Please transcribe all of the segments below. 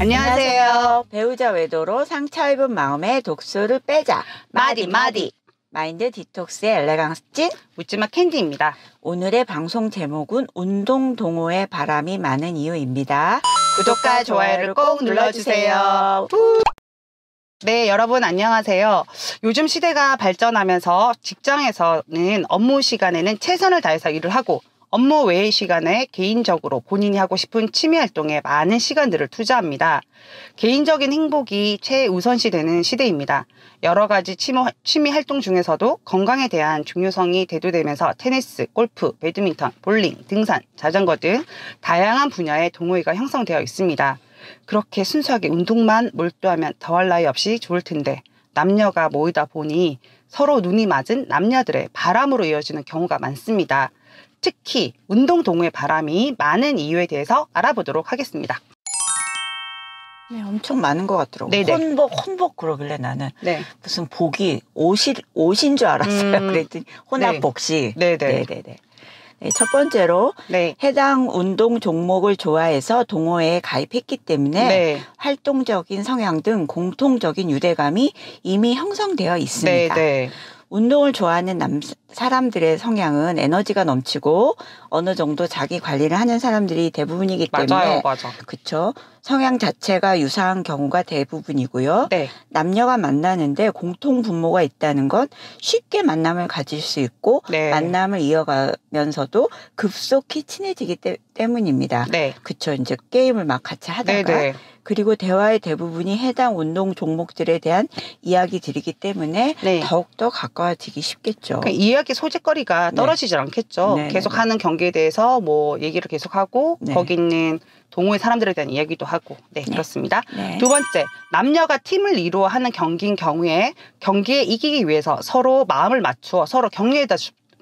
안녕하세요. 배우자 외도로 상처 입은 마음에 독소를 빼자. 마디. 마인드 디톡스의 엘레강스 찐 묻지마 캔디입니다. 오늘의 방송 제목은 운동 동호회 바람이 많은 이유입니다. 구독과 좋아요를 꼭 눌러주세요. 네, 여러분 안녕하세요. 요즘 시대가 발전하면서 직장에서는 업무 시간에는 최선을 다해서 일을 하고 업무 외의 시간에 개인적으로 본인이 하고 싶은 취미 활동에 많은 시간들을 투자합니다. 개인적인 행복이 최우선시 되는 시대입니다. 여러 가지 취미 활동 중에서도 건강에 대한 중요성이 대두되면서 테니스, 골프, 배드민턴, 볼링, 등산, 자전거 등 다양한 분야의 동호회가 형성되어 있습니다. 그렇게 순수하게 운동만 몰두하면 더할 나위 없이 좋을 텐데 남녀가 모이다 보니 서로 눈이 맞은 남녀들의 바람으로 이어지는 경우가 많습니다. 특히 운동 동호회 바람이 많은 이유에 대해서 알아보도록 하겠습니다. 네, 엄청 많은 것 같더라고요. 네네. 혼복 그러길래 나는 네. 무슨 복이 옷인 줄 알았어요. 그랬더니 혼합복식. 네네. 네, 첫 번째로 네. 해당 운동 종목을 좋아해서 동호회에 가입했기 때문에 네. 활동적인 성향 등 공통적인 유대감이 이미 형성되어 있습니다. 네네. 운동을 좋아하는 사람들의 성향은 에너지가 넘치고 어느 정도 자기 관리를 하는 사람들이 대부분이기 때문에 맞아. 그쵸? 성향 자체가 유사한 경우가 대부분이고요. 네. 남녀가 만나는데 공통 분모가 있다는 건 쉽게 만남을 가질 수 있고 네. 만남을 이어가면서도 급속히 친해지기 때문입니다. 네. 그쵸? 이제 게임을 막 같이 하다가 네네. 그리고 대화의 대부분이 해당 운동 종목들에 대한 이야기들이기 때문에 네. 더욱더 가까워지기 쉽겠죠. 그러니까 이야기 소재거리가 떨어지질 않겠죠. 네. 계속 하는 경기에 대해서 뭐 얘기를 계속하고 네. 거기 있는 동호회 사람들에 대한 이야기도 하고 네. 그렇습니다. 네. 두 번째, 남녀가 팀을 이루어 하는 경기인 경우에 경기에 이기기 위해서 서로 마음을 맞추어 서로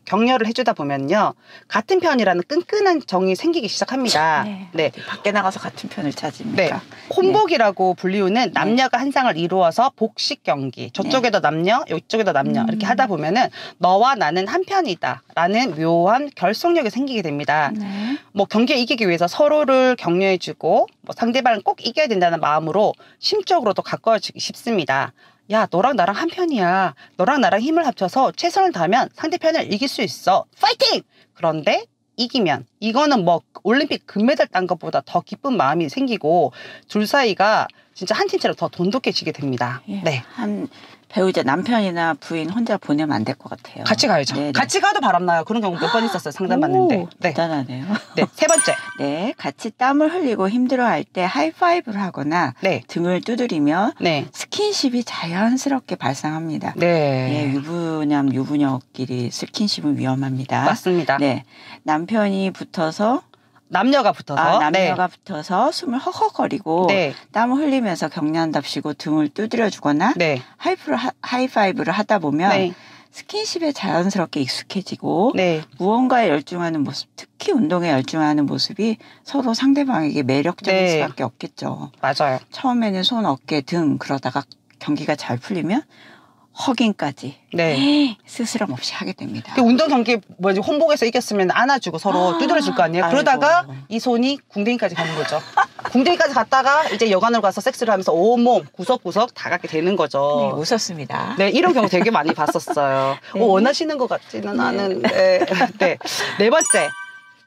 격려를 해주다 보면요. 같은 편이라는 끈끈한 정이 생기기 시작합니다. 네. 밖에 나가서 같은 편을 찾습니까? 네. 혼복이라고 불리우는 남녀가 한 쌍을 이루어서 복식 경기. 저쪽에도 남녀, 이쪽에도 남녀 이렇게 하다 보면은 너와 나는 한 편이다 라는 묘한 결속력이 생기게 됩니다. 네. 뭐 경기에 이기기 위해서 서로를 격려해주고 뭐 상대방을 꼭 이겨야 된다는 마음으로 심적으로도 가까워지기 쉽습니다. 야, 너랑 나랑 한 편이야. 너랑 나랑 힘을 합쳐서 최선을 다하면 상대편을 이길 수 있어. 파이팅! 그런데 이기면 이거는 뭐 올림픽 금메달 딴 것보다 더 기쁜 마음이 생기고 둘 사이가 진짜 한 팀처럼 더 돈독해지게 됩니다. 예. 네. 한 배우자 남편이나 부인 혼자 보내면 안 될 것 같아요. 같이 가야죠. 네네. 같이 가도 바람나요. 그런 경우 몇 번 있었어요. 상담받는데. 오, 네. 대단하네요. 네. 세 번째. 네, 같이 땀을 흘리고 힘들어할 때 하이파이브를 하거나 네. 등을 두드리며 네. 스킨십이 자연스럽게 발생합니다. 네. 예, 유부남, 유부녀끼리 스킨십은 위험합니다. 맞습니다. 네, 남편이 붙어서 남녀가 붙어서. 남녀가 붙어서 숨을 헉헉거리고 네. 땀을 흘리면서 격려한답시고 등을 두드려주거나 네. 하이파이브를 하다 보면 네. 스킨십에 자연스럽게 익숙해지고 네. 무언가에 열중하는 모습, 특히 운동에 열중하는 모습이 서로 상대방에게 매력적일 네. 수밖에 없겠죠. 맞아요. 처음에는 손, 어깨, 등 그러다가 경기가 잘 풀리면 허깅까지 네. 스스럼 없이 하게 됩니다. 그 운동 경기 뭐지 혼복에서 이겼으면 안아주고 서로 두드려줄 거 아니에요. 그러다가 아이고. 이 손이 궁뎅이까지 가는 거죠. 궁뎅이까지 갔다가 이제 여관으로 가서 섹스를 하면서 온몸 구석구석 다 갖게 되는 네, 거죠. 웃었습니다. 네, 이런 경우 되게 많이 봤었어요. 네. 원하시는 것 같지는 않은데. 네. 네 번째.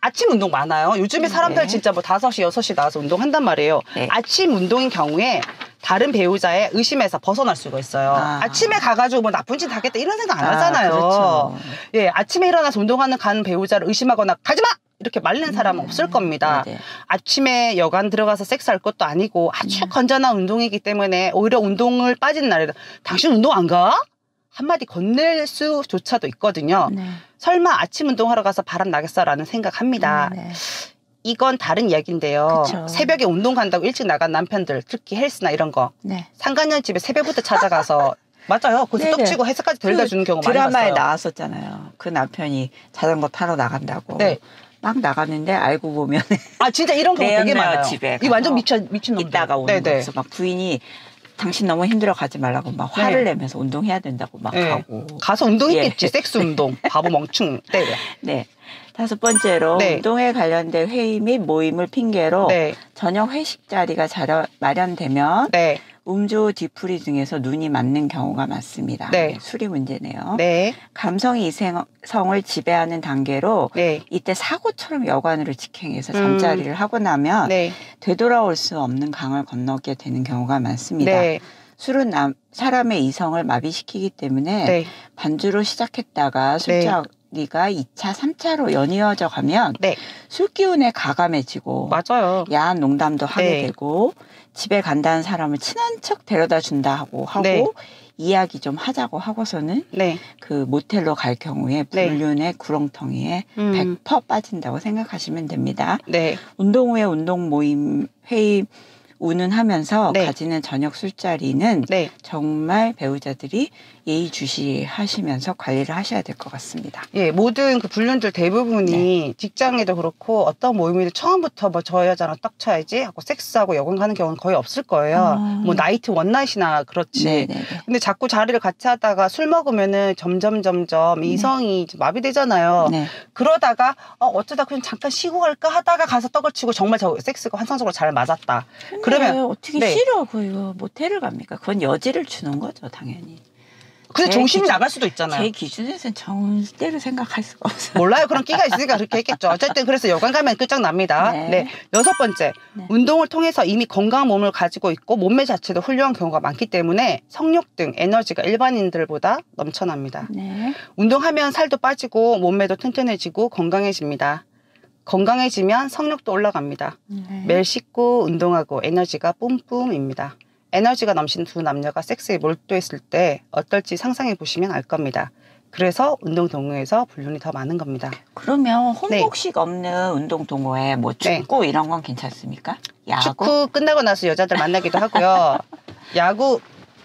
아침 운동 많아요. 요즘에 사람들 네. 진짜 뭐 5시, 6시 나와서 운동한단 말이에요. 네. 아침 운동인 경우에 다른 배우자의 의심에서 벗어날 수가 있어요. 아침에 가가지고 뭐 나쁜 짓 하겠다 이런 생각 안 하잖아요. 그렇죠. 예, 아침에 일어나서 가는 배우자를 의심하거나 가지마! 이렇게 말리는 사람은 없을 겁니다. 네네. 아침에 여관 들어가서 섹스할 것도 아니고 아주 건전한 운동이기 때문에 오히려 운동을 빠지는 날에도 당신 운동 안 가? 한마디 건넬 수조차도 있거든요. 네. 설마 아침 운동하러 가서 바람 나겠어라는 생각합니다. 네. 이건 다른 이야기인데요. 그쵸. 새벽에 운동 간다고 일찍 나간 남편들, 특히 헬스나 이런 거 네. 상간녀 집에 새벽부터 찾아가서 맞아요. 거기서 네네. 떡치고 헬스까지 데려다 주는 경우 많이 봤어요. 드라마에 나왔었잖아요. 그 남편이 자전거 타러 나간다고. 네. 막 나갔는데 알고 보면 아 진짜 이런 경우 되게 많아요. 집에 이 완전 가서 미친놈들. 있다가 오는 네네. 거였어. 막 부인이 당신 너무 힘들어 가지 말라고 막 네. 화를 내면서 운동해야 된다고 막 네. 하고. 가서 운동했겠지. 섹스 운동. 바보 멍충 때려. 네. 5번째로 네. 운동에 관련된 회의 및 모임을 핑계로 네. 저녁 회식 자리가 마련되면 네. 음주 뒤풀이 등에서 눈이 맞는 경우가 많습니다. 네. 술이 문제네요. 네. 감성이 이성을 지배하는 단계로 네. 이때 사고처럼 여관으로 직행해서 잠자리를 하고 나면 네. 되돌아올 수 없는 강을 건너게 되는 경우가 많습니다. 네. 술은 사람의 이성을 마비시키기 때문에 네. 반주로 시작했다가 술자리가 2차, 3차로 연이어져 가면 네. 술 기운에 가감해지고 맞아요. 야한 농담도 하게 네. 되고 집에 간다는 사람을 친한 척 데려다 준다 하고 네. 이야기 좀 하자고 하고서는 네. 그 모텔로 갈 경우에 네. 불륜의 구렁텅이에 100% 빠진다고 생각하시면 됩니다. 네. 운동 후에 운동 모임 회의 운운하면서 네. 가지는 저녁 술자리는 네. 정말 배우자들이 예의주시하시면서 관리를 하셔야 될 것 같습니다. 예, 모든 그 불륜들 대부분이 직장에도 그렇고 어떤 모임이든 처음부터 뭐 저 여자랑 딱 쳐야지 하고 섹스하고 여관 가는 경우는 거의 없을 거예요. 뭐 나이트 원나잇이나 그렇지. 네네네. 근데 자꾸 자리를 같이 하다가 술 먹으면은 점점 이성이 좀 마비되잖아요. 네. 그러다가 어쩌다 그냥 잠깐 쉬고 갈까 하다가 가서 떡을 치고 정말 저 섹스가 환상적으로 잘 맞았다. 그러면 어떻게 네. 싫어 그거 모텔을 갑니까? 그건 여지를 주는 거죠 당연히. 근데 제 정신이 기준- 나갈 수도 있잖아요. 제 기준에서는 절대로 생각할 수가 없어요. 몰라요. 그런 끼가 있으니까 그렇게 했겠죠. 어쨌든 그래서 여관 가면 끝장납니다. 네. 네. 6번째. 네. 운동을 통해서 이미 건강한 몸을 가지고 있고 몸매 자체도 훌륭한 경우가 많기 때문에 성욕 등 에너지가 일반인들보다 넘쳐납니다. 네. 운동하면 살도 빠지고 몸매도 튼튼해지고 건강해집니다. 건강해지면 성욕도 올라갑니다. 네. 매일 씻고 운동하고 에너지가 뿜뿜입니다. 에너지가 넘치는 두 남녀가 섹스에 몰두했을 때 어떨지 상상해 보시면 알 겁니다. 그래서 운동 동호회에서 불륜이 더 많은 겁니다. 그러면 혼복식 없는 운동 동호회 뭐 네. 축구 이런 건 괜찮습니까? 야구? 축구 끝나고 나서 여자들 만나기도 하고요. 야구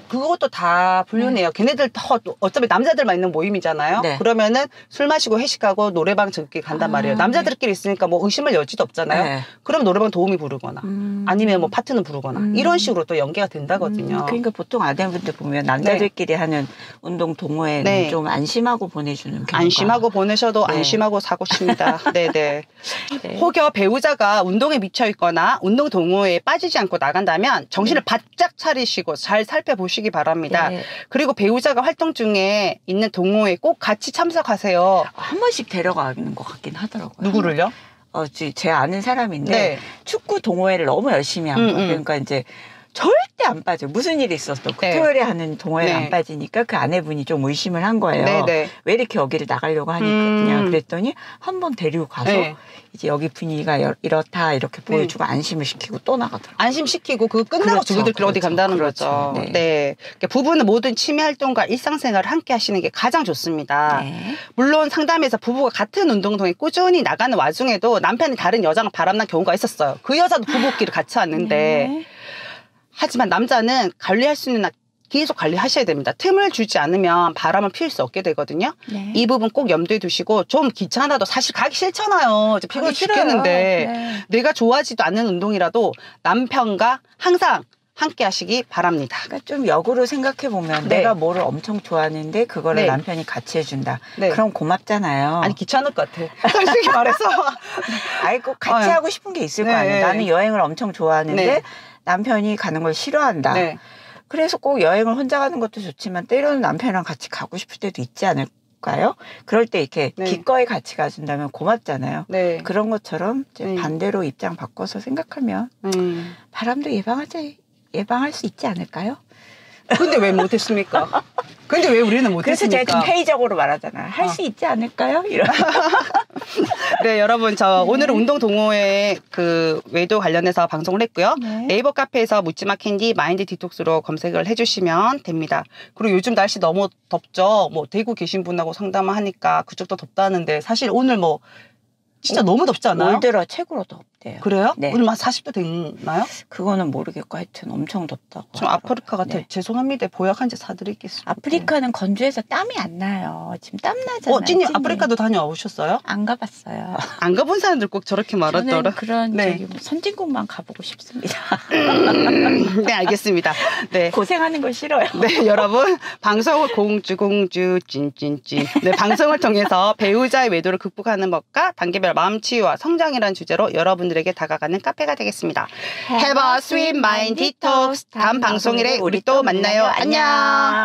그것도 다 불륜이에요. 걔네들 다 어차피 남자들만 있는 모임이잖아요. 네. 그러면은 술 마시고 회식하고 노래방 저기 간단 말이에요. 남자들끼리 있으니까 뭐 의심할 여지도 없잖아요. 네. 그럼 노래방 도우미 부르거나 아니면 뭐 파트너 부르거나 이런 식으로 또 연계가 된다거든요. 그러니까 보통 아내분들 보면 남자들끼리 하는 운동 동호회는 네. 좀 안심하고 보내주는 경우가 안심하고 보내셔도 네. 안심하고 사고 싶습니다. 네네. 네. 혹여 배우자가 운동에 미쳐 있거나 운동 동호회에 빠지지 않고 나간다면 정신을 바짝 차리시고 잘 살펴보시기 바랍니다. 네. 그리고 배우자가 활동 중에 있는 동호회에 꼭 같이 참석하세요. 한 번씩 데려가는 것 같긴 하더라고요. 누구를요? 제 아는 사람인데 네. 축구 동호회를 너무 열심히 한 거예요. 그러니까 이제 절대 안 빠져. 무슨 일이 있었어. 그 네. 토요일에 하는 동호회를 네. 안 빠지니까 그 아내분이 좀 의심을 한 거예요. 네네. 왜 이렇게 여기를 나가려고 하니까 그랬더니 한 번 데리고 가서 네. 이제 여기 분위기가 이렇다 이렇게 보여주고 안심을 시키고 또 나가더라고요. 안심시키고 그거 끝나고 그렇죠, 저희들끼리 어디 그렇죠, 간다는 그렇죠. 거죠. 네. 네. 그러니까 부부는 모든 취미 활동과 일상생활을 함께 하시는 게 가장 좋습니다. 네. 물론 상담에서 부부가 같은 운동동에 꾸준히 나가는 와중에도 남편이 다른 여자랑 바람난 경우가 있었어요. 그 여자도 부부끼리 같이 왔는데 네. 하지만 남자는 관리할 수 있는 한 계속 관리하셔야 됩니다. 틈을 주지 않으면 바람을 피울 수 없게 되거든요. 네. 이 부분 꼭 염두에 두시고 좀 귀찮아도 사실 가기 싫잖아요. 이제 피곤해 가기 싫어요. 죽겠는데 네. 내가 좋아하지도 않는 운동이라도 남편과 항상 함께 하시기 바랍니다. 그러니까 좀 역으로 생각해 보면 네. 내가 뭐를 엄청 좋아하는데 그거를 네. 남편이 같이 해준다. 네. 그럼 고맙잖아요. 아니 귀찮을 것 같아. 솔직히 말해서. 아이 꼭 같이 어. 하고 싶은 게 있을 거 네. 아니에요. 나는 여행을 엄청 좋아하는데 네. 남편이 가는 걸 싫어한다. 네. 그래서 꼭 여행을 혼자 가는 것도 좋지만 때로는 남편이랑 같이 가고 싶을 때도 있지 않을까요? 그럴 때 이렇게 네. 기꺼이 같이 가준다면 고맙잖아요. 네. 그런 것처럼 이제 네. 반대로 입장 바꿔서 생각하면 바람도 예방할 수 있지 않을까요? 근데 왜 못했습니까? 근데 왜 우리는 그래서 제가 못했습니까? 좀 회의적으로 말하잖아요. 할 수 있지 않을까요? 이런. 네, 여러분, 오늘은 운동 동호회 그 외도 관련해서 방송을 했고요. 네. 네이버 카페에서 묻지마 캔디 마인드 디톡스로 검색을 해주시면 됩니다. 그리고 요즘 날씨 너무 덥죠. 뭐 대구 계신 분하고 상담을 하니까 그쪽도 덥다는데 사실 오늘 뭐 진짜 너무 덥지 않아요? 올 들어 최고로 덥대. 돼요. 그래요? 네. 오늘 한 40도 됐나요? 그거는 모르겠고 하여튼 엄청 덥다고. 좀 아프리카 같아. 네. 죄송합니다. 보약 한 제 사드리겠습니다. 아프리카는 건조해서 땀이 안 나요. 지금 땀 나잖아요. 찐님 아프리카도 다녀오셨어요? 안 가봤어요. 안 가본 사람들 꼭 저렇게 말하더라. 저는 그런 네. 저기 뭐 선진국만 가보고 싶습니다. 네, 알겠습니다. 네. 고생하는 거 싫어요. 네, 여러분 방송을 공주 찐찐찐. 네, 방송을 통해서 배우자의 외도를 극복하는 법과 단계별 마음 치유와 성장이라는 주제로 여러분들에게 다가가는 카페가 되겠습니다. Have a sweet mind detox. 다음 방송일에 우리 또 만나요. 안녕.